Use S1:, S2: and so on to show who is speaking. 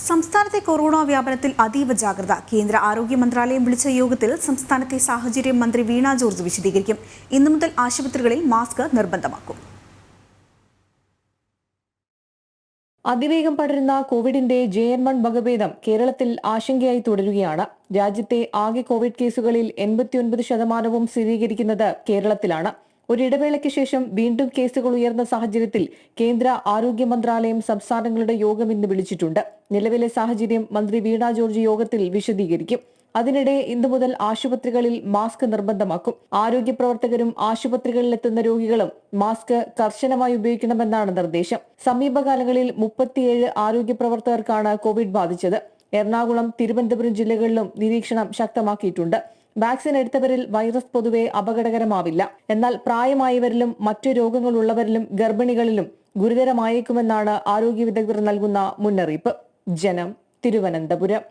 S1: സംസ്ഥാനത്തെ കൊറോണ വ്യാപനത്തിൽ അതീവ ജാഗ്രത. കേന്ദ്ര ആരോഗ്യ മന്ത്രാലയം വിളിച്ച യോഗത്തിൽ സംസ്ഥാനത്തെ സാഹചര്യം മന്ത്രി വീണ ജോർജ് വിശദീകരിക്കും. ഇന്നു മുതൽ ആശുപത്രികളിൽ മാസ്ക് നിർബന്ധമാക്കും.
S2: അതിവേഗം പടരുന്ന കോവിഡിന്റെ JN1 വകഭേദം കേരളത്തിൽ ആശങ്കയായി തുടരുകയാണ്. രാജ്യത്തെ ആകെ കോവിഡ് കേസുകളിൽ 89% സ്ഥിരീകരിക്കുന്നത് കേരളത്തിലാണ്. ഒരിടവേളയ്ക്ക് ശേഷം വീണ്ടും കേസുകൾ ഉയർന്ന സാഹചര്യത്തിൽ കേന്ദ്ര ആരോഗ്യ മന്ത്രാലയം സംസ്ഥാനങ്ങളുടെ യോഗം ഇന്ന് വിളിച്ചിട്ടുണ്ട്. നിലവിലെ സാഹചര്യം മന്ത്രി വീണ ജോർജ് യോഗത്തിൽ വിശദീകരിക്കും. അതിനിടെ ഇന്നു മുതൽ ആശുപത്രികളിൽ മാസ്ക് നിർബന്ധമാക്കും. ആരോഗ്യ പ്രവർത്തകരും ആശുപത്രികളിലെത്തുന്ന രോഗികളും മാസ്ക് കർശനമായി ഉപയോഗിക്കണമെന്നാണ് നിർദ്ദേശം. സമീപകാലങ്ങളിൽ 37 ആരോഗ്യ പ്രവർത്തകർക്കാണ് കോവിഡ് ബാധിച്ചത്. എറണാകുളം, തിരുവനന്തപുരം ജില്ലകളിലും നിരീക്ഷണം ശക്തമാക്കിയിട്ടുണ്ട്. വാക്സിൻ എടുത്തവരിൽ വൈറസ് പൊതുവെ അപകടകരമാവില്ല. എന്നാൽ പ്രായമായവരിലും മറ്റു രോഗങ്ങളുള്ളവരിലും ഗർഭിണികളിലും ഗുരുതരമായേക്കുമെന്നാണ് ആരോഗ്യ വിദഗ്ധർ നൽകുന്ന മുന്നറിയിപ്പ്. ജനം, തിരുവനന്തപുരം.